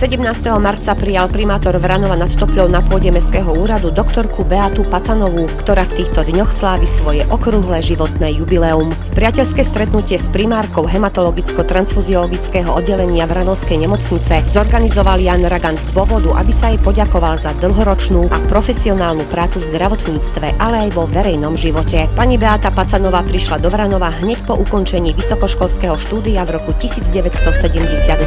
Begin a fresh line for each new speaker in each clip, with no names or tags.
17. marca prijal primátor Vranova nad Topľou na pôde Mestského úradu doktorku Beatu Pacanovú, ktorá v týchto dňoch slávi svoje okrúhle životné jubileum. Priateľské stretnutie s primárkou hematologicko-transfuziologického oddelenia Vranovskej nemocnice zorganizoval Jan Ragan z dôvodu, aby sa jej poďakoval za dlhoročnú a profesionálnu prácu v zdravotníctve, ale aj vo verejnom živote. Pani Beata Pacanová prišla do Vranova hneď po ukončení vysokoškolského štúdia v roku 1979.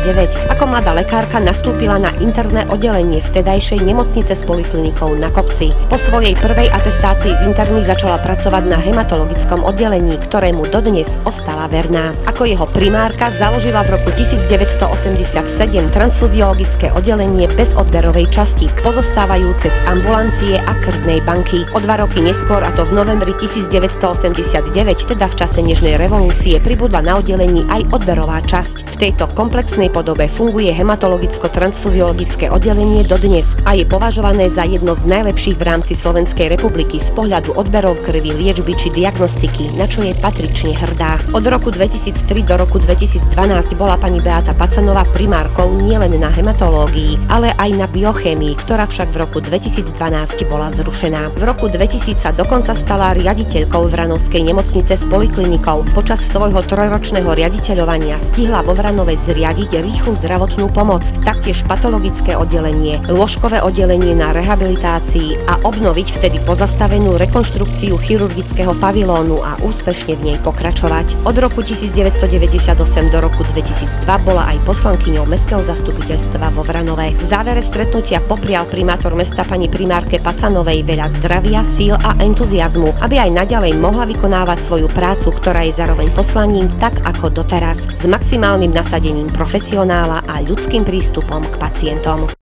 Ako mladá lekárka nastúpila na interné oddelenie vtedajšej nemocnice s poliklinikou na Kopci. Po svojej prvej atestácii z interny začala pracovať na hematologickom oddelení, ktorému dodnes ostala verná. Ako jeho primárka založila v roku 1987 transfuziologické oddelenie bez odberovej časti, pozostávajúce z ambulancie a krvnej banky. O 2 roky neskôr, a to v novembri 1989, teda v čase nežnej revolúcie, pribudla na oddelení aj odberová časť. V tejto komplexnej podobe funguje hematologicko-transfuziologické oddelenie dodnes a je považované za jedno z najlepších v rámci Slovenskej republiky z pohľadu odberov krvi, liečby či diagnostiky, na čo je patrične hrdá. Od roku 2003 do roku 2012 bola pani Beata Pacanová primárkou nielen na hematológii, ale aj na biochémii, ktorá však v roku 2012 bola zrušená. V roku 2000 sa dokonca stala riaditeľkou Vranovskej nemocnice s poliklinikou. Počas svojho trojročného riaditeľovania stihla vo Vranove zriadiť rýchlu zdravotnú pomoc, taktiež patologické oddelenie, lôžkové oddelenie na rehabilitácii a obnoviť vtedy pozastavenú rekonštrukciu chirurgického pavilónu a úspešne v nej pokračovať. Od roku 1998 do roku 2002 bola aj poslankyňou Mestského zastupiteľstva vo Vranove. V závere stretnutia poprial primátor mesta pani primárke Pacanovej veľa zdravia, síl a entuziazmu, aby aj naďalej mohla vykonávať svoju prácu, ktorá je zároveň poslaním tak ako doteraz, s maximálnym nasadením profesionála a ľudským prístupom k pacientom.